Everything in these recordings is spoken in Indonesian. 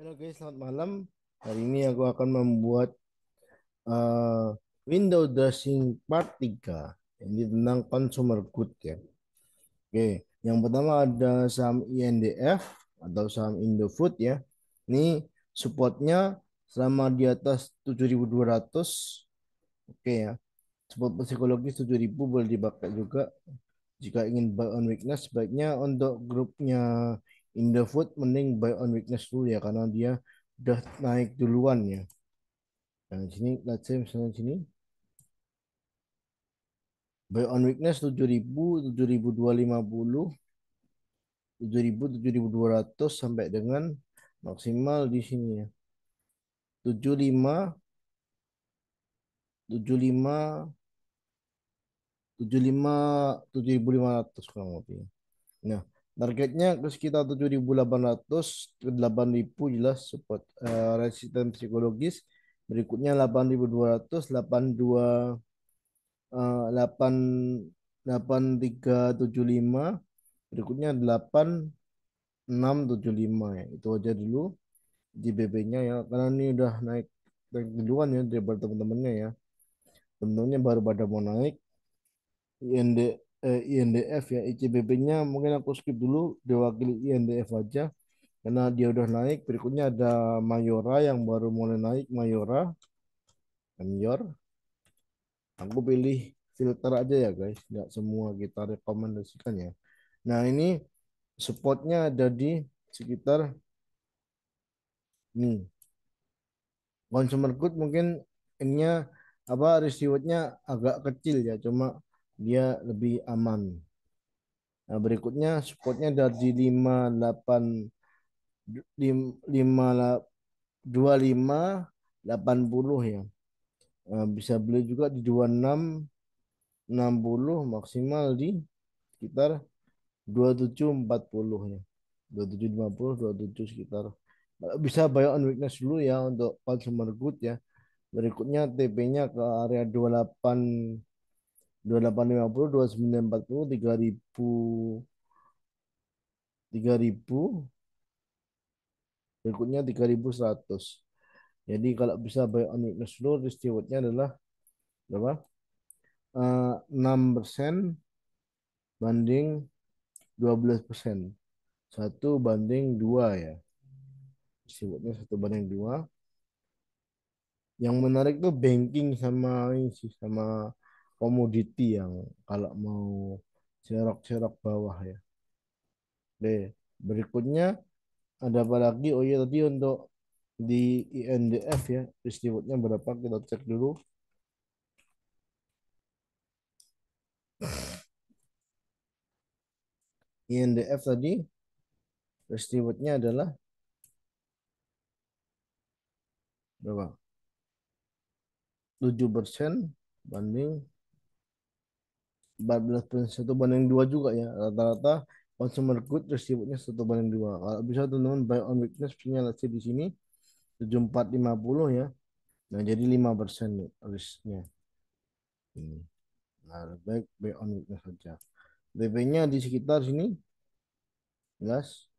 Halo guys, selamat malam. Hari ini aku akan membuat uh, window dressing part 3. Ini tentang consumer good ya. Oke, yang pertama ada saham INDF atau saham Indofood ya. Ini supportnya selama di atas 7.200. Oke ya. Support psikologis 7.000 boleh dipakai juga. Jika ingin buy on weakness, sebaiknya untuk grupnya Indofood mending buy on weakness dulu ya, karena dia udah naik duluan ya. Nah, di sini let's say misalnya di sini buy on weakness 7.000, 7.250, 7.000, 7.200 sampai dengan maksimal di sini ya. 75, 75, 75, 7.500 kurang lebih. Nah, targetnya ke sekitar 7.800 ke 8.000 jelas support resisten psikologis. Berikutnya 8.200, 82 8 8375. Berikutnya 8675 ya. Itu aja dulu di BB-nya ya. Karena ini udah naik naik duluan ya daripada teman-temannya ya. Teman-temannya baru pada mau naik. IND INDF ya, ICBP-nya mungkin aku skip dulu, diwakili INDF aja karena dia udah naik. Berikutnya ada Mayora yang baru mulai naik, Mayora, Mayor. Aku pilih filter aja ya guys, nggak semua kita rekomendasikan ya. Nah ini supportnya ada di sekitar nih. Consumer good mungkin ininya apa rewardnya agak kecil ya, cuma dia lebih aman. Nah berikutnya supportnya dari 58 5 2580 ya. Bisa beli juga di 2660, maksimal di sekitar 2740 ya. 2750, 27 sekitar. Bisa buy on weakness dulu ya untuk consumer good ya. Berikutnya TP-nya ke area 28 2850, 2940, 3000, berikutnya 3100. Jadi kalau bisa buy on weakness dulu, risk rewardnya adalah berapa? 6% banding 12%. 1 banding 2 ya. Risk 1 banding 2. Yang menarik tuh banking sama ini sih, sama komoditi yang kalau mau serok-serok bawah ya. Oke, berikutnya ada apa lagi? Oh iya tadi untuk di INDF ya, rewardnya berapa kita cek dulu. INDF tadi rewardnya adalah berapa? 7% banding 14%, 1 banding 2 juga ya. Rata-rata consumer good rewardnya 1 banding 2. Kalau bisa teman-teman buy on weakness punya let's say di sini 7450 ya. Nah, jadi 5% nih risknya. Ini. Nah, lebih baik buy on weakness saja. DP-nya di sekitar sini jelas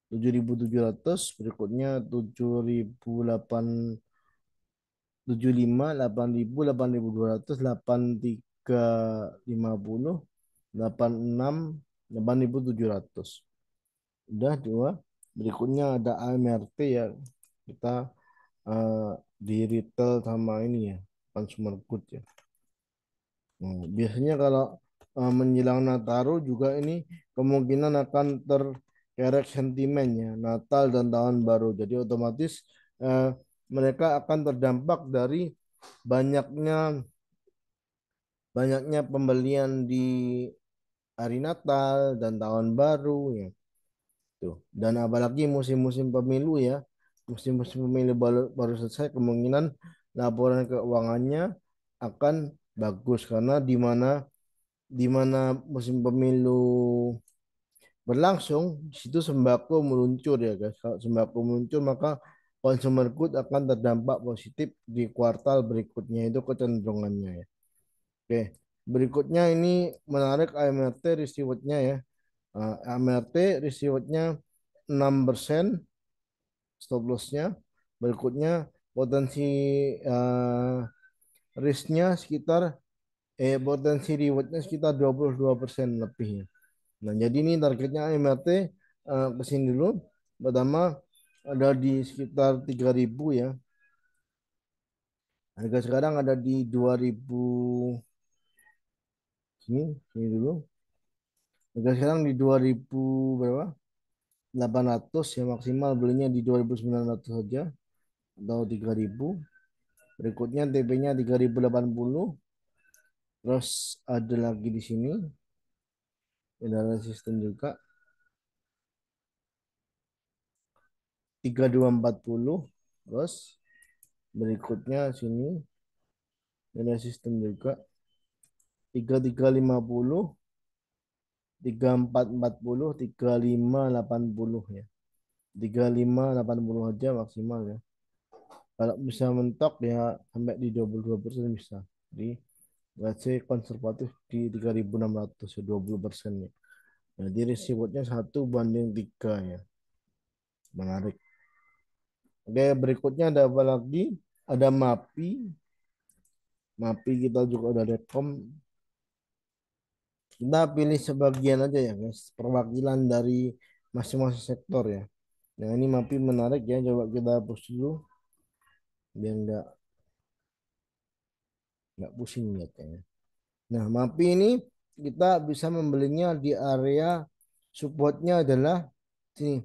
7.700, berikutnya 7.875, 8.000, 8.200, 8.350, 86, 8.700. Udah dua. Berikutnya ada AMRT ya. Kita di retail sama ini ya, consumer good ya. Biasanya kalau menjelang Nataru juga ini kemungkinan akan terkerek sentimennya Natal dan Tahun Baru. Jadi otomatis eh, mereka akan terdampak dari banyaknya banyaknya pembelian di hari Natal dan Tahun Baru ya. Tuh. Dan apalagi musim-musim pemilu ya. Musim-musim pemilu baru selesai, kemungkinan laporan keuangannya akan bagus karena di mana musim pemilu berlangsung, di situ sembako meluncur ya guys. Kalau sembako meluncur maka consumer good akan terdampak positif di kuartal berikutnya, itu kecenderungannya ya. Oke, berikutnya ini menarik AMRT rewardnya ya. AMRT rewardnya 6%, stop lossnya. Berikutnya potensi eh, risknya sekitar potensi rewardnya sekitar 22% lebih ya. Nah, jadi ini targetnya MRT ke sini dulu. Pertama ada di sekitar 3.000 ya. Harga sekarang ada di 2.000 sini dulu. Harga sekarang di 2.000 berapa? 800 ya, maksimal belinya di 2.900 saja atau 3.000. Berikutnya TP-nya 3.080. Terus ada lagi di sini ada sistem juga 3240. Terus berikutnya sini ada sistem juga 3350, 3440, 3580 ya. 3580 aja maksimal ya. Kalau bisa mentok ya sampai di 22% bisa. Jadi let's say konservatif di 3.600 ya, 20% ya. Jadi risikonya 1 banding 3 ya. Menarik. Oke, berikutnya ada apa lagi? Ada MAPI. MAPI kita juga ada rekom. Kita pilih sebagian aja ya guys. Perwakilan dari masing-masing sektor ya. Nah ini MAPI menarik ya. Coba kita hapus dulu. Biar nggak pusing lihatnya. Nah MAPI ini kita bisa membelinya di area supportnya adalah sini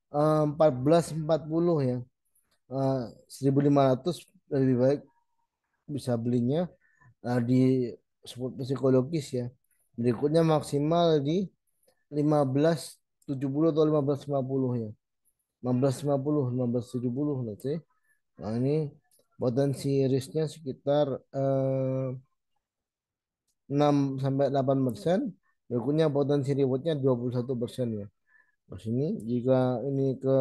1440 ya. 1.500 lebih baik bisa belinya di support psikologis ya. Berikutnya maksimal di 1570 atau 1550 ya. 1550, 1570 let's say. Nah, ini potensi risknya sekitar 6 sampai 8%. Berikutnya potensi rewardnya 21% ya. Di sini jika ini ke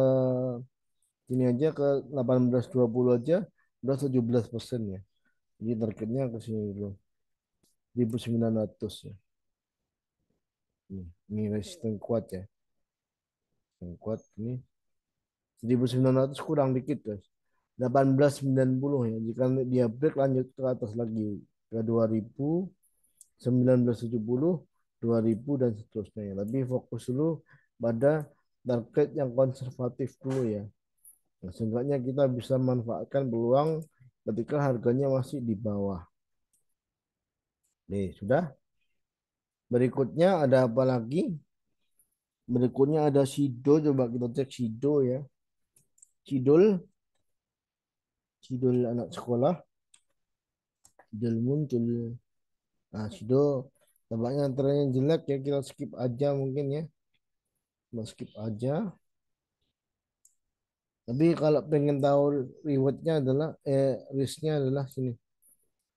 sini aja ke 1820 aja udah 17% ya. Jadi targetnya ke sini dulu. 1.900 ya. Ini resisten kuat ya. Yang kuat ini 1.900 kurang dikit guys. 1890 ya. Jika dia break lanjut ke atas lagi ke 2000, 1970, 2000 dan seterusnya ya. Tapi fokus dulu pada target yang konservatif dulu ya. Nah, seenggaknya kita bisa manfaatkan peluang ketika harganya masih di bawah. Nih, sudah. Berikutnya ada apa lagi? Berikutnya ada Sido. Coba kita cek Sido ya. Sidol, Sidol anak sekolah. Sidol muncul. Nah, Sido tampaknya antara jelek ya. Kita skip aja mungkin ya. Kita skip aja. Tapi kalau pengen tahu rewardnya adalah risknya adalah sini.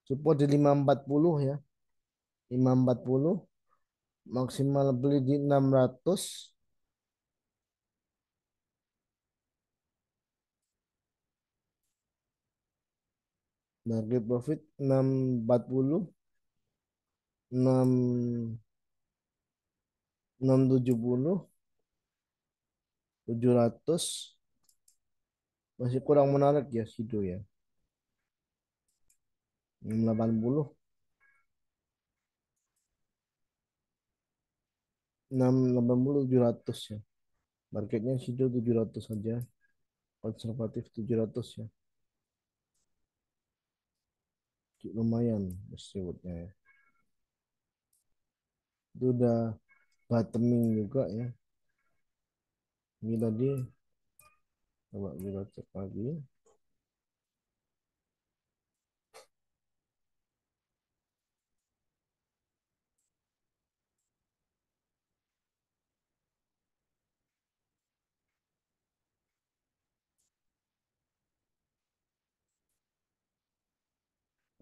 Support di 540 ya. 540 maksimal beli di 600. Target profit 640, 6 670, 700 masih kurang menarik ya Sido ya. 680, 680, 700 ya. Marketnya Sido 700 saja. Konservatif 700 ya. Lumayan disebutnya ya. Itu udah bottoming juga ya. Ini tadi coba kita cek lagi.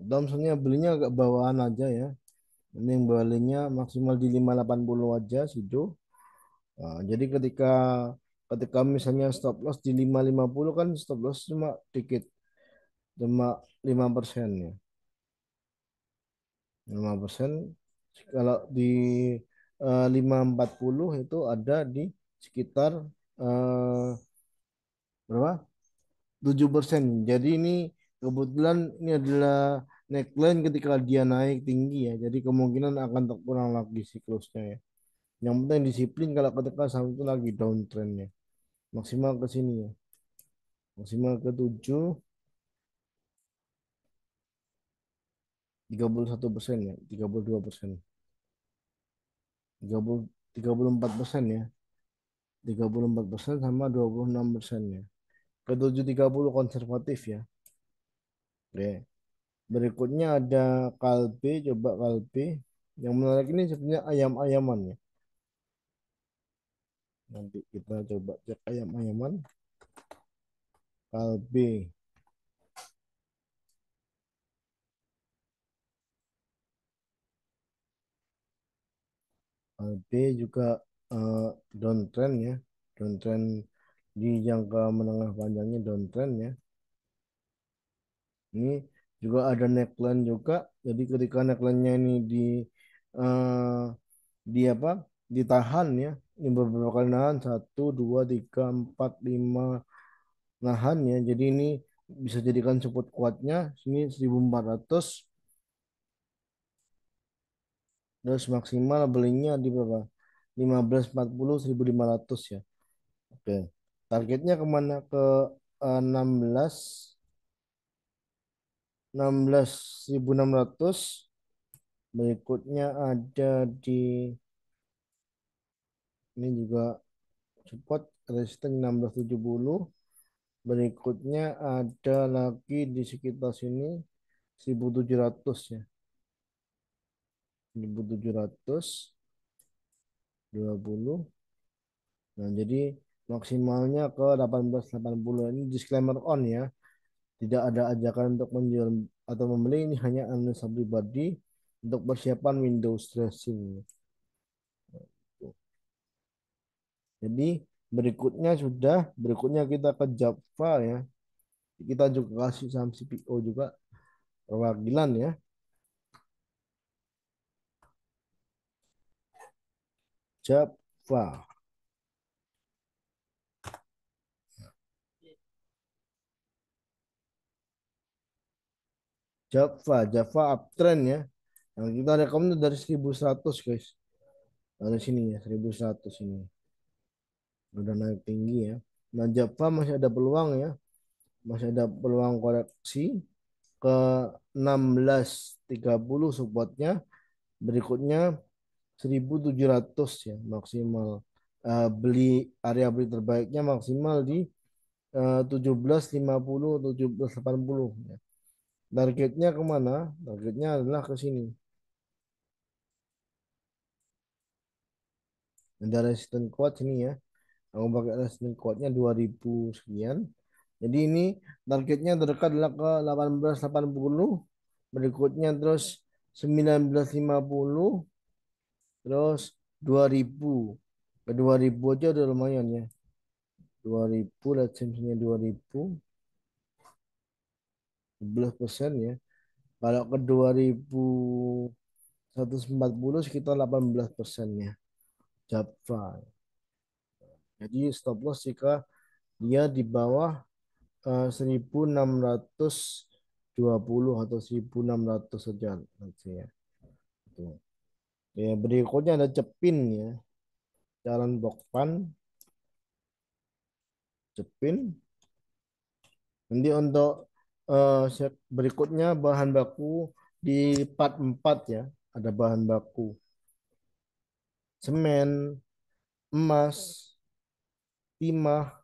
Thompsonnya belinya agak bawaan aja ya. Ini yang belinya maksimal di 580 aja Sido. Nah, jadi ketika ketika misalnya stop loss di 550 kan stop loss cuma dikit, cuma 5% ya. 5%. Kalau di 540 itu ada di sekitar eh, Berapa? 7%. Jadi ini kebetulan ini adalah neckline ketika dia naik tinggi ya. Jadi kemungkinan akan terkurang lagi siklusnya ya. Yang penting disiplin kalau ketika saham itu lagi downtrendnya. Maksimal ke sini ya. Maksimal ke 7, 31% ya. 32%. 30, 34% ya. 34% sama 26% ya. Ke 730 konservatif ya. Oke. Berikutnya ada kalbe, coba kalbe. Yang menarik ini sebenarnya ayam-ayaman ya. Nanti kita coba cek ayam-ayaman. Kalbe, kalbe juga eh, downtrend ya. Downtrend di jangka menengah panjangnya downtrend ya. Ini juga ada neckline juga. Jadi ketika neckline-nya ini eh, di apa? Ditahan ya. Ini beberapa kali nahan 1, 2, 3, 4, 5 nahan ya. Jadi ini bisa jadikan support kuatnya. Sini 1400. Terus maksimal belinya di berapa? 1540, 1500 ya. Oke. Targetnya kemana? Ke 16, 16.600. Berikutnya ada di ini juga support resisten 1670. Berikutnya ada lagi di sekitar sini 1700 ya. 1720. Nah, jadi maksimalnya ke 1880. Ini disclaimer on ya. Tidak ada ajakan untuk menjual atau membeli, ini hanya analisa pribadi untuk persiapan Windows dressing. Jadi berikutnya kita ke Java ya. Kita juga kasih saham CPO juga perwakilan ya. Java. Java uptrend ya. Yang kita rekam itu dari 1100 guys. Dari sini ya, 1100 ini. Udah naik tinggi ya. Nah, Java masih ada peluang ya. Masih ada peluang koreksi ke 1630 supportnya. Berikutnya 1700 ya maksimal. Beli area beli terbaiknya maksimal di 1750, 1780 ya. Targetnya kemana? Targetnya adalah ke sini. Ada resisten kuat sini ya. Aku pakai resisten kuatnya 2000 sekian. Jadi ini targetnya terdekat adalah ke 1880. Berikutnya terus 1950. Terus 2000. Ke 2000 aja udah lumayan ya. 2000 resistance-nya 2000. 11% ya. Kalau ke 2140 sekitar 18% ya. Java. Jadi stop loss jika dia di bawah 1620 atau 1600 saja nanti ya. Tuh. Ya, berikutnya ada Cepin ya. Jalan Bokpan, Cepin. Nanti untuk berikutnya bahan baku di part 4 ya. Ada bahan baku semen, emas, timah,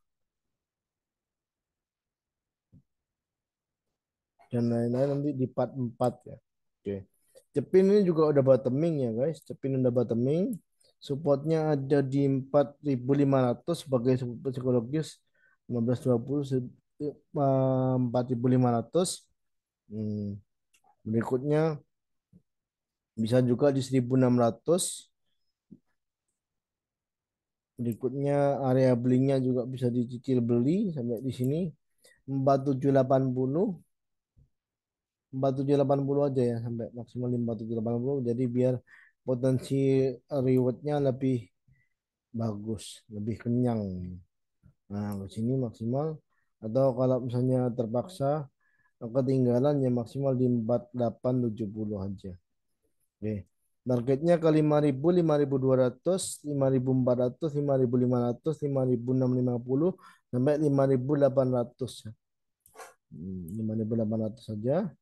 dan lain-lain nanti di part 4 ya. Oke. Cepin ini juga udah bottoming ya guys. Cepin udah bottoming. Supportnya ada di 4500 sebagai support psikologis 1520 4500. Hmm. Berikutnya bisa juga di 1600. Berikutnya area belinya juga bisa dicicil beli sampai di sini 4780. 4780 aja ya sampai maksimal 4780. Jadi biar potensi rewardnya lebih bagus, lebih kenyang. Nah, ke sini maksimal. Atau kalau misalnya terpaksa ketinggalan ya maksimal di 4870 aja. Oke. Targetnya ke 5.000, 5.200, 5.400, 5.500, 5.650 sampai 5.800 ya. 5.800 saja.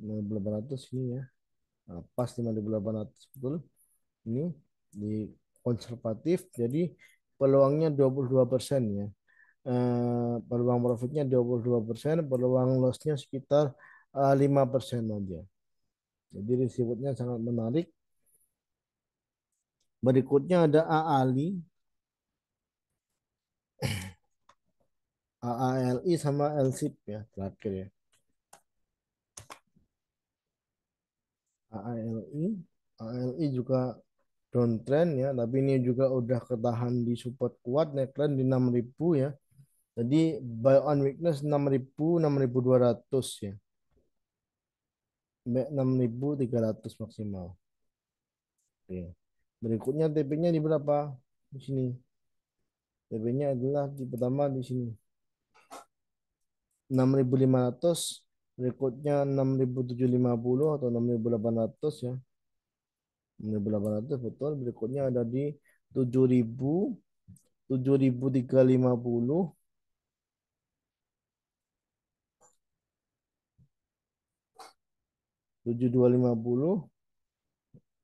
5.800 ini ya. Nah, pas 5.800 betul. Ini di konservatif. Jadi peluangnya 22% ya. Peluang profitnya 22%, peluang lossnya sekitar 5% aja. Jadi rewardnya sangat menarik. Berikutnya ada AALI, AALI sama LSIP ya terakhir ya. AALI, AALI juga downtrend ya, tapi ini juga udah ketahan di support kuat, neckline di 6.000 ya. Jadi buy on weakness 6.000, 6.200 ya. Sampai 6.300 maksimal. Oke. Berikutnya TP-nya di berapa? Di sini. TP-nya adalah di pertama di sini. 6.500, berikutnya 6.750 atau 6.800 ya. 6.800 betul. Berikutnya ada di 7.000, 7.350, 7.250,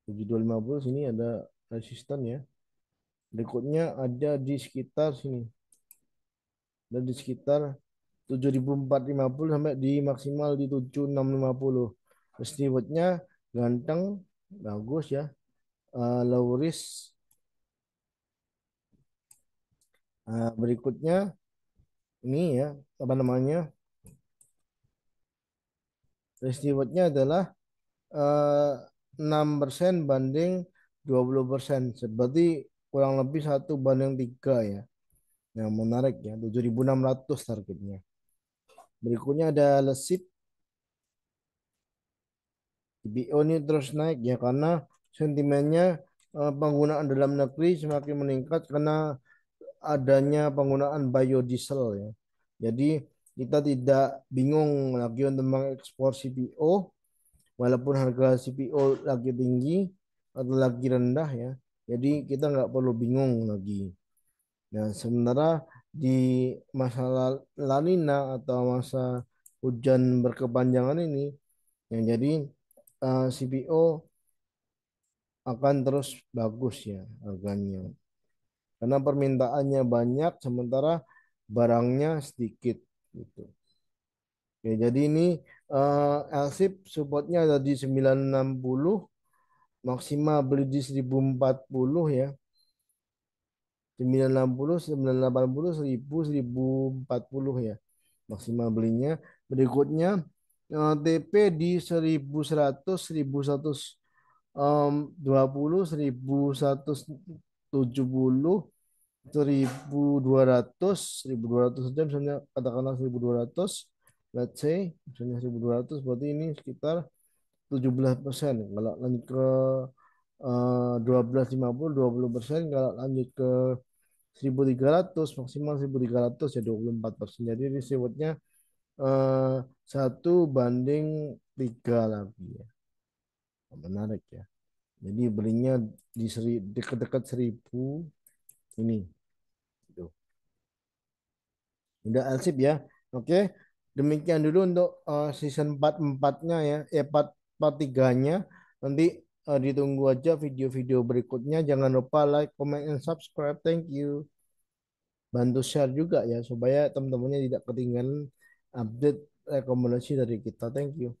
7.250 sini ada resisten ya. Berikutnya ada di sekitar sini. Ada di sekitar 7.450 sampai di maksimal di 7.650. Rewardnya ganteng, bagus ya. Low risk. Berikutnya ini ya apa namanya? Rewardnya adalah eh, 6% banding 20%. Seperti kurang lebih 1:3 ya. Yang menarik ya, 7.600 targetnya. Berikutnya ada lesit. CPO ini terus naik ya karena sentimennya penggunaan dalam negeri semakin meningkat karena adanya penggunaan biodiesel ya. Jadi kita tidak bingung lagi untuk mengekspor CPO walaupun harga CPO lagi tinggi atau lagi rendah ya. Jadi kita nggak perlu bingung lagi. Nah, sementara di masa La Nina atau masa hujan berkepanjangan ini, yang jadi CPO akan terus bagus ya harganya. Karena permintaannya banyak, sementara barangnya sedikit gitu. Oke, jadi ini LSIP supportnya ada di 960, maksimal beli di 1040 ya. 960, 980, 1000, 1040 ya. Maksimal belinya. Berikutnya TP di 1100, 1120, 1170, 1.200, 1.200 saja misalnya katakanlah 1.200, let's say misalnya 1.200 berarti ini sekitar 17%. Kalau lanjut ke 12.50, 20%. Kalau lanjut ke 1.300 maksimal 1.300 ya 24%. Jadi rewardnya eh, 1:3 lagi ya. Menarik ya. Jadi belinya di dekat-dekat 1.000 ini. Tuh. Udah Elsip ya. Oke. Demikian dulu untuk season 4-4-nya ya. 4-3-nya. Nanti ditunggu aja video-video berikutnya. Jangan lupa like, comment, and subscribe. Thank you. Bantu share juga ya supaya teman-temannya tidak ketinggalan update rekomendasi dari kita. Thank you.